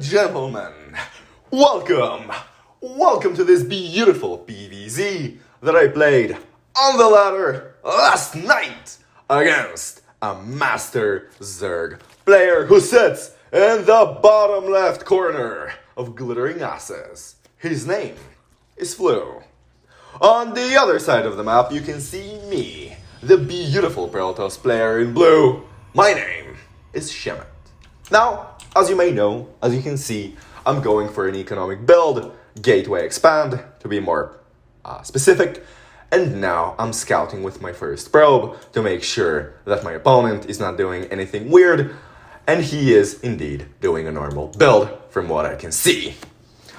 gentlemen, welcome to this beautiful PvZ that I played on the ladder last night against a master Zerg player who sits in the bottom left corner of Glittering Asses. His name is Flu. On the other side of the map you can see me, the beautiful Protoss player in blue. My name is Shemet. Now, as you may know, as you can see, I'm going for an economic build, Gateway Expand, to be more specific, and now I'm scouting with my first probe to make sure that my opponent is not doing anything weird, and he is indeed doing a normal build from what I can see.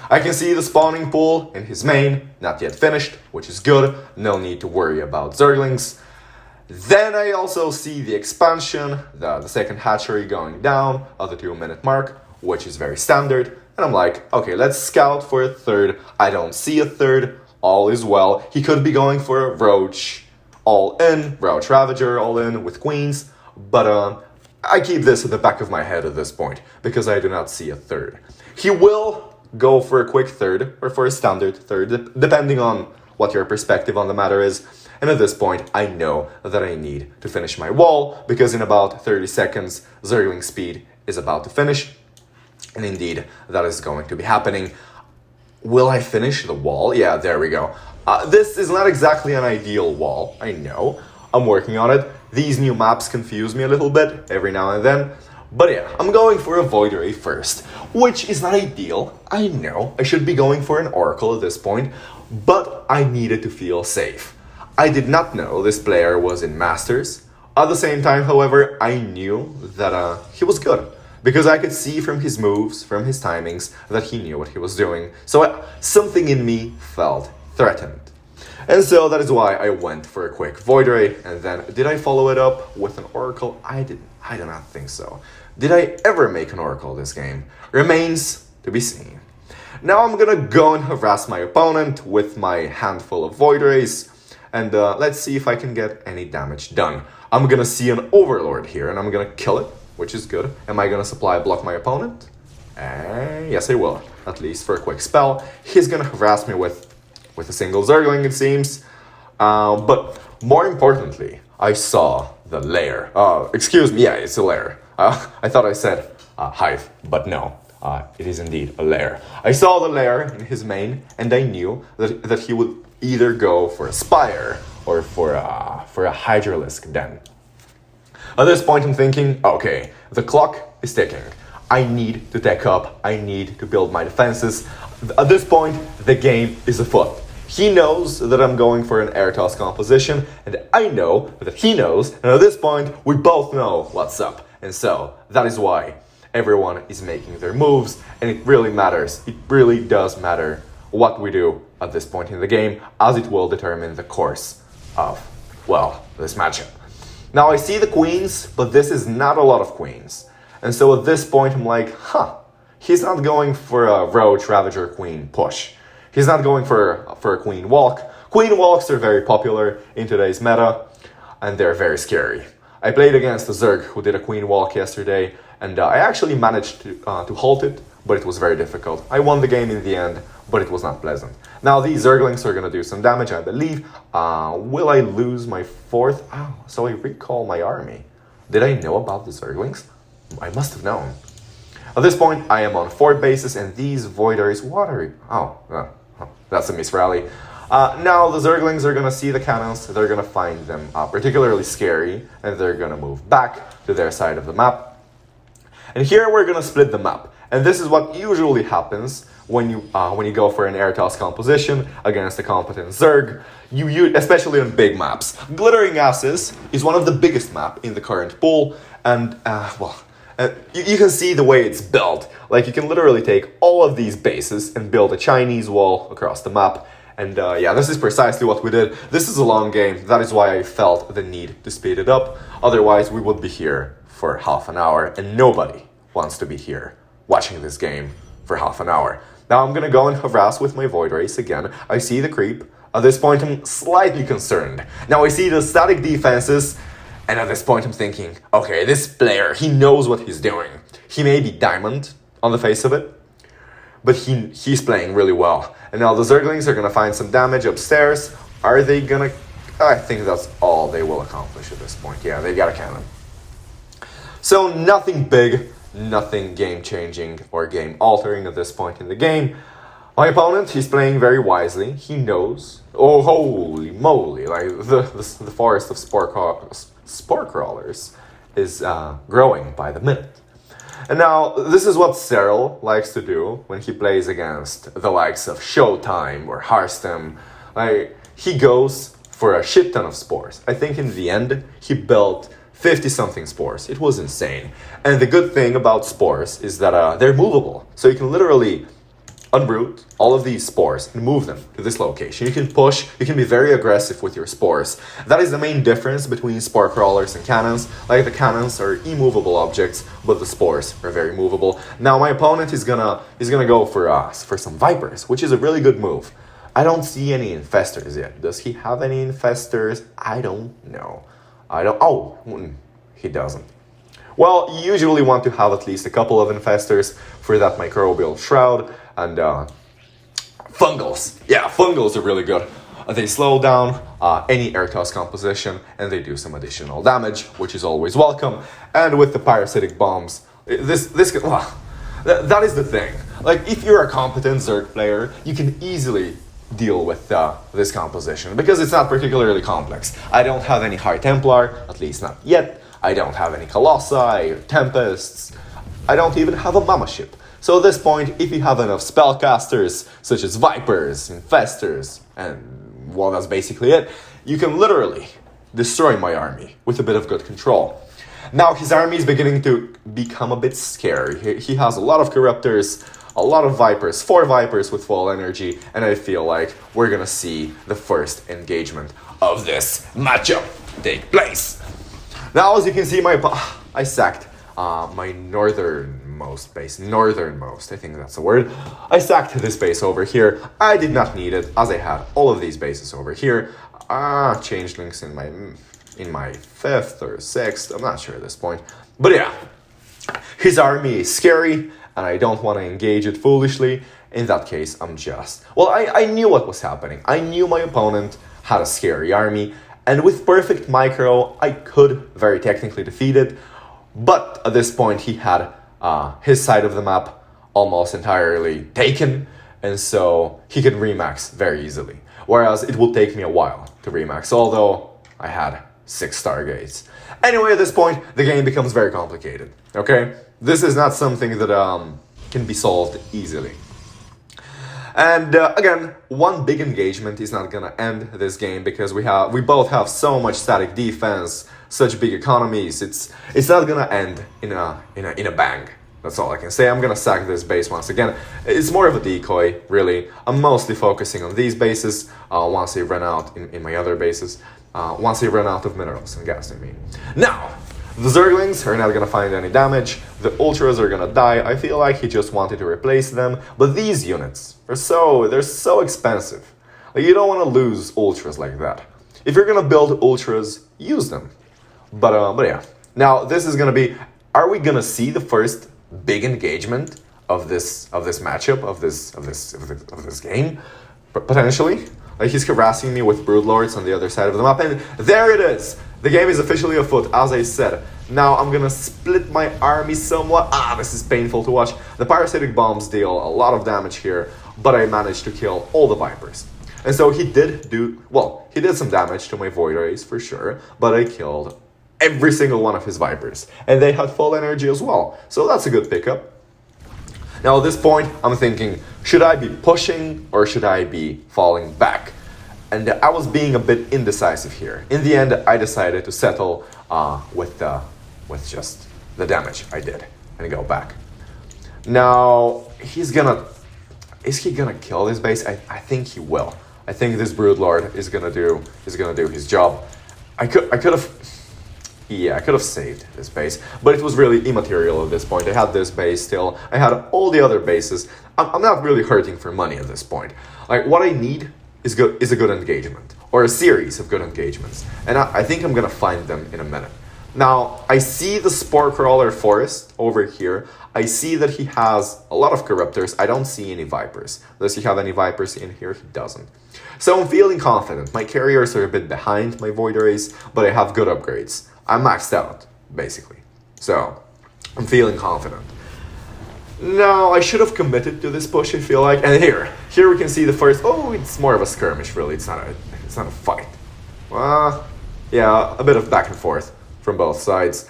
I can see the spawning pool in his main, not yet finished, which is good, no need to worry about Zerglings. Then I also see the expansion, the second hatchery going down at the 2-minute mark, which is very standard. And I'm like, okay, let's scout for a third. I don't see a third. All is well. He could be going for a Roach all in, Roach Ravager all in with queens. But I keep this at the back of my head at this point because I do not see a third. He will go for a quick third or for a standard third, depending on what your perspective on the matter is. And at this point, I know that I need to finish my wall, because in about 30 seconds, Zergling speed is about to finish. And indeed, that is going to be happening. Will I finish the wall? Yeah, there we go. This is not exactly an ideal wall, I know. I'm working on it. These new maps confuse me a little bit every now and then. But yeah, I'm going for a Void Ray first, which is not ideal. I know, I should be going for an Oracle at this point, but I needed to feel safe. I did not know this player was in Masters. At the same time, however, I knew that he was good, because I could see from his moves, from his timings, that he knew what he was doing. So something in me felt threatened. And so that is why I went for a quick Void Ray, and then did I follow it up with an Oracle? I do not think so. Did I ever make an Oracle this game? Remains to be seen. Now I'm gonna go and harass my opponent with my handful of Void Rays. And let's see if I can get any damage done. I'm gonna see an Overlord here, and I'm gonna kill it, which is good. Am I gonna supply block my opponent? Yes, I will, at least for a quick spell. He's gonna harass me with a single Zergling, it seems. But more importantly, I saw the lair. Excuse me, yeah, it's a lair. I thought I said hive, but no. It is indeed a lair. I saw the lair in his main, and I knew that he would either go for a Spire or for a Hydralisk den. At this point I'm thinking, okay, the clock is ticking. I need to tech up, I need to build my defenses. At this point, the game is afoot. He knows that I'm going for an air toss composition, and I know that he knows, and at this point, we both know what's up. And so, that is why everyone is making their moves, and it really matters. It really does matter what we do at this point in the game, as it will determine the course of, well, this matchup. Now I see the queens, but this is not a lot of queens. And so at this point I'm like, he's not going for a Roach Ravager Queen push. He's not going for a Queen Walk. Queen Walks are very popular in today's meta, and they're very scary. I played against a Zerg who did a Queen Walk yesterday, and I actually managed to halt it, but it was very difficult. I won the game in the end, but it was not pleasant. Now these Zerglings are gonna do some damage, I believe. Will I lose my fourth? Oh, so I recall my army. Did I know about the Zerglings? I must have known. At this point, I am on fort bases, and these Void Rays, what are... that's a misrally. Now the Zerglings are gonna see the cannons, they're gonna find them particularly scary, and they're gonna move back to their side of the map. And here we're gonna split the map. And this is what usually happens when you go for an air toss composition against a competent Zerg, especially on big maps. Glittering Asses is one of the biggest map in the current pool, and you can see the way it's built. Like, you can literally take all of these bases and build a Chinese wall across the map. And yeah, this is precisely what we did. This is a long game, that is why I felt the need to speed it up. Otherwise, we would be here for half an hour, and nobody wants to be here watching this game for half an hour. Now I'm gonna go and harass with my Void Race again. I see the creep. At this point I'm slightly concerned. Now I see the static defenses, and at this point I'm thinking, okay, this player, he knows what he's doing. He may be diamond on the face of it, but he's playing really well. And now the Zerglings are gonna find some damage upstairs. Are they gonna... I think that's all they will accomplish at this point. Yeah, they got a cannon. So nothing big, nothing game-changing or game-altering at this point in the game. My opponent, he's playing very wisely. He knows. Oh, holy moly! Like the forest of spore crawlers is growing by the minute. And now this is what Cyril likes to do when he plays against the likes of Showtime or Hearthstone. Like he goes for a shit ton of spores. I think in the end he built 50-something spores. It was insane. And the good thing about spores is that they're movable. So you can literally unroot all of these spores and move them to this location. You can push, you can be very aggressive with your spores. That is the main difference between spore crawlers and cannons. Like the cannons are immovable objects, but the spores are very movable. Now my opponent is gonna go for some vipers, which is a really good move. I don't see any infestors yet. Does he have any infestors? I don't know. Oh, he doesn't. Well, you usually want to have at least a couple of infestors for that microbial shroud. And fungals. Yeah, fungals are really good. They slow down any air toss composition, and they do some additional damage, which is always welcome. And with the parasitic bombs, this can, well, that is the thing. Like, if you're a competent Zerg player, you can easily deal with this composition, because it's not particularly complex. I don't have any High Templar, at least not yet. I don't have any Colossi or Tempests. I don't even have a Mama Ship. So at this point, if you have enough spellcasters, such as Vipers, Infestors, and well, that's basically it, you can literally destroy my army with a bit of good control. Now his army is beginning to become a bit scary. He has a lot of Corruptors, a lot of Vipers, 4 Vipers with full energy, and I feel like we're gonna see the first engagement of this matchup take place. Now, as you can see, I sacked my northernmost base. Northernmost, I think that's the word. I sacked this base over here. I did not need it, as I had all of these bases over here. Changelings in my 5th or 6th, I'm not sure at this point. But yeah, his army is scary, and I don't want to engage it foolishly. In that case, well, I knew what was happening. I knew my opponent had a scary army, and with perfect micro, I could very technically defeat it. But at this point, he had his side of the map almost entirely taken, and so he could remax very easily. Whereas it will take me a while to remax, although I had 6 Stargates. Anyway, at this point, the game becomes very complicated, okay? This is not something that can be solved easily. And again, one big engagement is not gonna end this game, because we both have so much static defense, such big economies. It's not gonna end in a bang. That's all I can say. I'm gonna sack this base once again. It's more of a decoy, really. I'm mostly focusing on these bases once they run out in my other bases. Once they run out of minerals and gas, I mean. Now, the Zerglings are not gonna find any damage. The Ultras are gonna die. I feel like he just wanted to replace them. But these units they're so expensive. Like, you don't want to lose Ultras like that. If you're gonna build Ultras, use them. But yeah. Now this is gonna be. Are we gonna see the first big engagement of this matchup of this game? Potentially. Like, he's harassing me with Broodlords on the other side of the map, and there it is! The game is officially afoot, as I said. Now I'm gonna split my army somewhat. This is painful to watch. The parasitic bombs deal a lot of damage here, but I managed to kill all the Vipers. And so he did some damage to my Void Rays for sure, but I killed every single one of his Vipers. And they had full energy as well, so that's a good pickup. Now at this point, I'm thinking, should I be pushing or should I be falling back? And I was being a bit indecisive here. In the end, I decided to settle with just the damage I did and go back. Now, is he gonna kill this base? I think he will. I think this Broodlord is gonna do his job. I could have saved this base, but it was really immaterial at this point. I had this base still. I had all the other bases. I'm not really hurting for money at this point. Like, what I need is a good engagement, or a series of good engagements, and I think I'm gonna find them in a minute. Now, I see the Spore Crawler Forest over here. I see that he has a lot of Corruptors. I don't see any Vipers. Does he have any Vipers in here? He doesn't. So I'm feeling confident. My carriers are a bit behind my Void Rays, but I have good upgrades. I'm maxed out, basically. So, I'm feeling confident. Now, I should have committed to this push, I feel like. And here we can see the first... Oh, it's more of a skirmish, really. It's not a fight. Yeah, a bit of back and forth from both sides.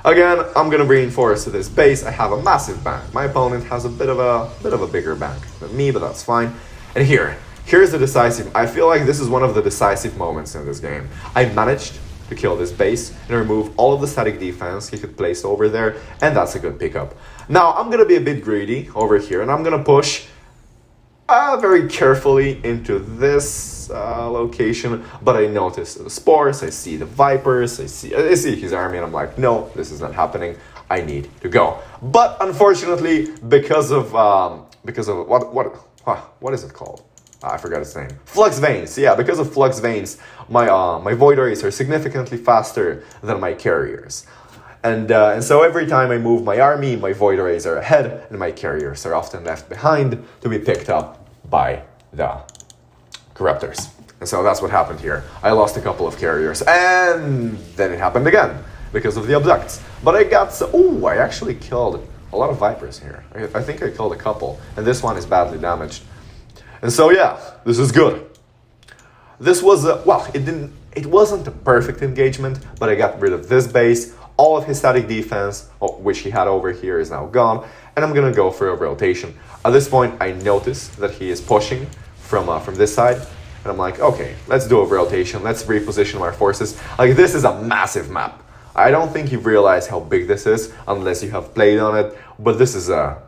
Again, I'm gonna reinforce this base. I have a massive bank. My opponent has a bit of a bigger bank than me, but that's fine. And here's the decisive. I feel like this is one of the decisive moments in this game. I managed to kill this base and remove all of the static defense he could place over there, and that's a good pickup. Now I'm gonna be a bit greedy over here, and I'm gonna push very carefully into this location, but I notice the spores, I see the vipers, I see his army, and I'm like, no, this is not happening. I need to go. But unfortunately, because of what is it called? I forgot its name. Flux Veins. Yeah, because of Flux Veins, my Void Rays are significantly faster than my carriers. And so every time I move my army, my Void Rays are ahead, and my carriers are often left behind to be picked up by the Corruptors. And so that's what happened here. I lost a couple of carriers, and then it happened again because of the abducts. But I actually killed a lot of Vipers here. I think I killed a couple, and this one is badly damaged. And so yeah, this is good. This was, it wasn't a perfect engagement, but I got rid of this base. All of his static defense, which he had over here, is now gone, and I'm gonna go for a rotation. At this point, I notice that he is pushing from this side, and I'm like, okay, let's do a rotation, let's reposition our forces. Like, this is a massive map. I don't think you realize how big this is unless you have played on it, but this is I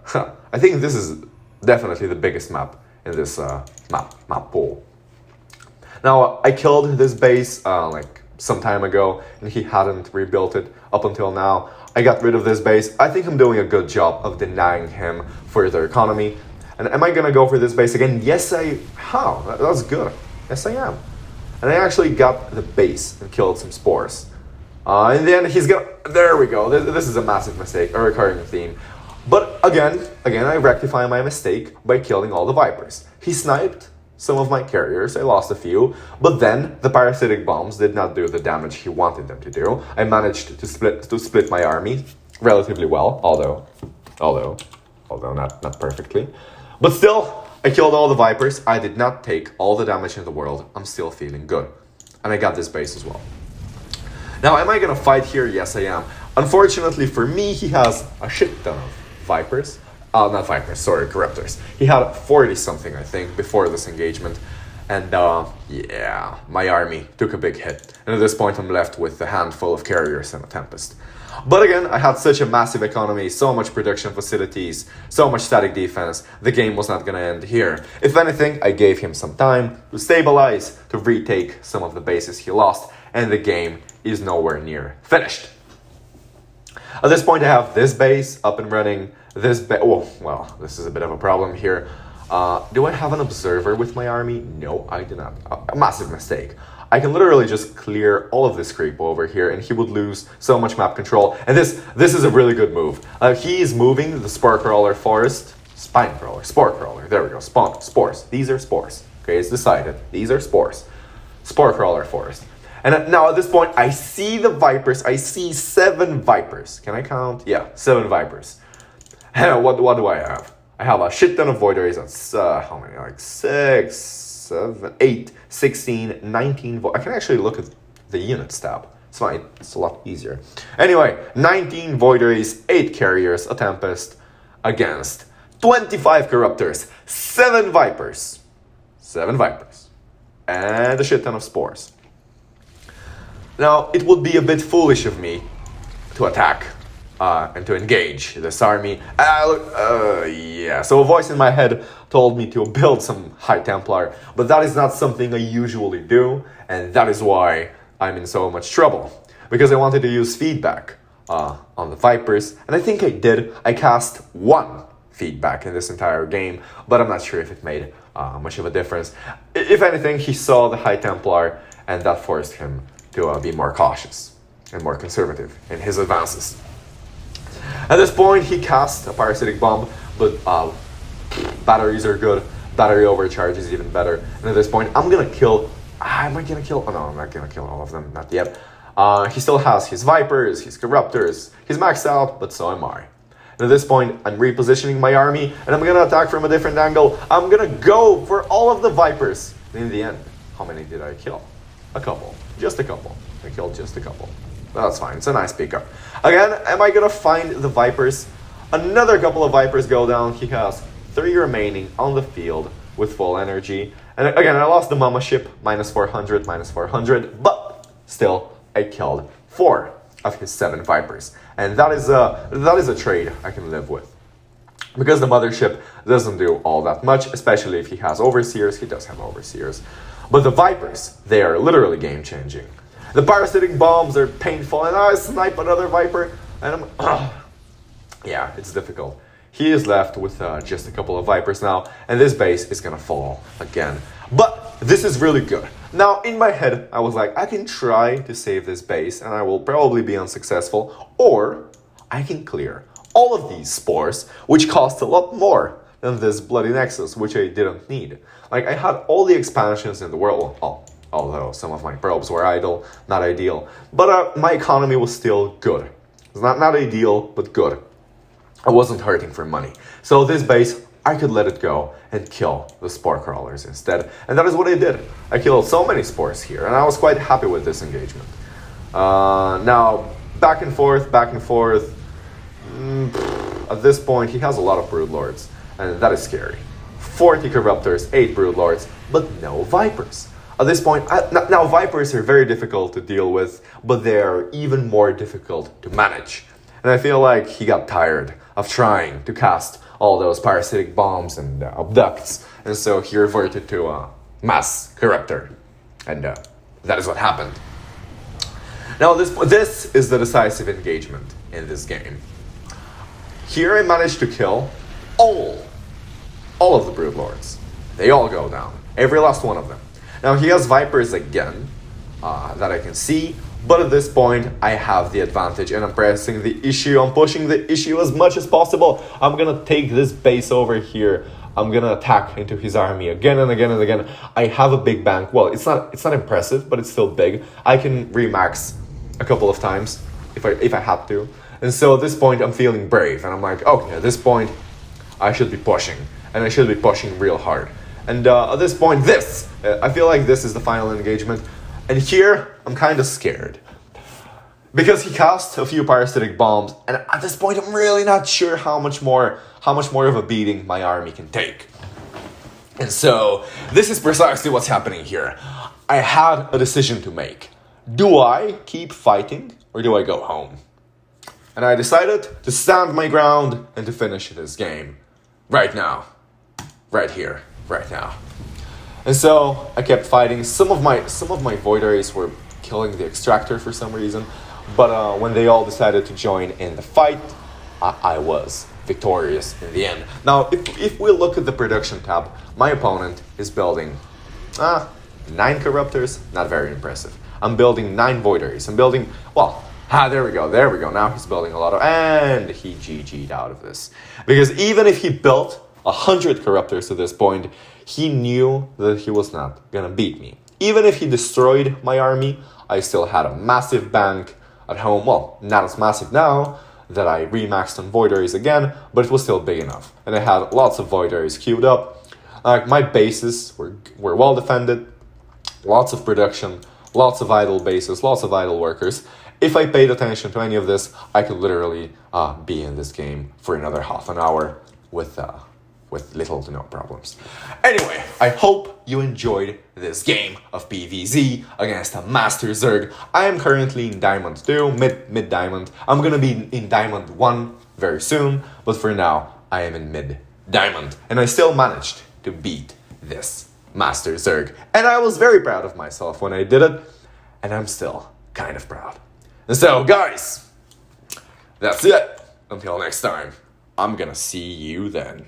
think this is definitely the biggest map in this map pool. Now, I killed this base like some time ago, and he hadn't rebuilt it up until now. I got rid of this base. I think I'm doing a good job of denying him further economy. And am I gonna go for this base again? Yes, how? That's good. Yes, I am. And I actually got the base and killed some spores. And then there we go. This is a massive mistake, a recurring theme. But again, I rectify my mistake by killing all the Vipers. He sniped some of my carriers, I lost a few, but then the parasitic bombs did not do the damage he wanted them to do. I managed to split my army relatively well, although not perfectly. But still, I killed all the Vipers. I did not take all the damage in the world. I'm still feeling good. And I got this base as well. Now, am I gonna fight here? Yes, I am. Unfortunately for me, he has a shit ton of Vipers. Not Vipers, sorry, Corruptors. He had 40-something, I think, before this engagement. And, yeah, my army took a big hit. And at this point, I'm left with a handful of carriers and a Tempest. But again, I had such a massive economy, so much production facilities, so much static defense, the game was not gonna end here. If anything, I gave him some time to stabilize, to retake some of the bases he lost, and the game is nowhere near finished. At this point, I have this base up and running. This is a bit of a problem here. Do I have an observer with my army? No, I do not. A massive mistake. I can literally just clear all of this creep over here, and he would lose so much map control. And this is a really good move. He is moving the Spore Crawler Forest. Spore Crawler. There we go. Spores. These are spores. Okay, it's decided. These are spores. Spore Crawler Forest. And now at this point, I see the Vipers. I see 7 Vipers. Can I count? Yeah, 7 Vipers. What do I have? I have a shit ton of Void Rays. That's, how many? Like 6, 7, 8, 16, 19. I can actually look at the units tab. It's fine. It's a lot easier. Anyway, 19 Void Rays, 8 carriers, a Tempest against 25 Corruptors, 7 Vipers. 7 Vipers. And a shit ton of Spores. Now, it would be a bit foolish of me to attack and to engage this army. Yeah, so a voice in my head told me to build some High Templar, but that is not something I usually do, and that is why I'm in so much trouble. Because I wanted to use feedback on the Vipers, and I think I did. I cast 1 feedback in this entire game, but I'm not sure if it made much of a difference. If anything, he saw the High Templar, and that forced him to be more cautious. and more conservative in his advances. At this point, he cast a parasitic bomb, but batteries are good. Battery overcharge is even better. And at this point, I'm gonna kill. Am I gonna kill? Oh no, I'm not gonna kill all of them. Not yet. He still has his Vipers, his Corruptors. He's maxed out, but so am I. And at this point, I'm repositioning my army, and I'm gonna attack from a different angle. I'm gonna go for all of the Vipers. And in the end, how many did I kill? A couple. Just a couple. I killed just a couple. That's fine. It's a nice pickup. Again, am I gonna find the Vipers? Another couple of Vipers go down. He has 3 remaining on the field with full energy. And again, I lost the Mama ship, -400, but still, I killed 4 of his 7 Vipers. And that is a trade I can live with. Because the mothership doesn't do all that much, especially if he has Overseers. He does have Overseers. But the Vipers, they are literally game-changing. The parasitic bombs are painful, and I snipe another Viper, and yeah, it's difficult. He is left with just a couple of Vipers now, and this base is gonna fall again. But this is really good. Now, in my head, I was like, I can try to save this base, and I will probably be unsuccessful, or I can clear all of these spores, which cost a lot more than this bloody Nexus, which I didn't need. Like, I had all the expansions in the world, although some of my probes were idle, not ideal, but my economy was still good. It's not ideal, but good. I wasn't hurting for money. So this base, I could let it go and kill the spore crawlers instead. And that is what I did. I killed so many spores here, and I was quite happy with this engagement. Now, back and forth. At this point, he has a lot of Broodlords, and that is scary. 40 Corruptors, 8 Broodlords, but no Vipers. At this point, now Vipers are very difficult to deal with, but they are even more difficult to manage. And I feel like he got tired of trying to cast all those parasitic bombs and abducts, and so he reverted to mass Corruptor. And that is what happened. Now this is the decisive engagement in this game. Here I managed to kill all of the Broodlords. They all go down, every last one of them. Now he has Vipers again, that I can see, but at this point I have the advantage and I'm pressing the issue, I'm pushing the issue as much as possible. I'm gonna take this base over here, I'm gonna attack into his army again and again and again. I have a big bank, well it's not impressive, but it's still big. I can remax a couple of times if I had to. And so at this point I'm feeling brave and I'm like, okay, at this point I should be pushing, and I should be pushing real hard. And at this point, I feel like this is the final engagement. And here, I'm kind of scared. Because he cast a few parasitic bombs, and at this point, I'm really not sure how much more of a beating my army can take. And so, this is precisely what's happening here. I had a decision to make. Do I keep fighting, or do I go home? And I decided to stand my ground and to finish this game. Right now. Right here. Right now. And so I kept fighting. Some of my Void Rays were killing the Extractor for some reason, but when they all decided to join in the fight, I was victorious in the end. Now, if we look at the production tab, my opponent is building 9 Corruptors, not very impressive. I'm building 9 Void Rays. I'm building, there we go. Now he's building a lot of, and he GG'd out of this. Because even if he built 100 Corruptors to this point, he knew that he was not gonna beat me. Even if he destroyed my army, I still had a massive bank at home. Well, not as massive now that I remaxed on Void Rays again, but it was still big enough. And I had lots of Void Rays queued up. My bases were well defended, lots of production, lots of idle bases, lots of idle workers. If I paid attention to any of this, I could literally be in this game for another half an hour with little to no problems. Anyway, I hope you enjoyed this game of PvZ against a Master Zerg. I am currently in Diamond 2, mid Diamond. I'm gonna be in Diamond 1 very soon, but for now, I am in mid Diamond. And I still managed to beat this Master Zerg. And I was very proud of myself when I did it, and I'm still kind of proud. And so, guys, that's it. Until next time, I'm gonna see you then.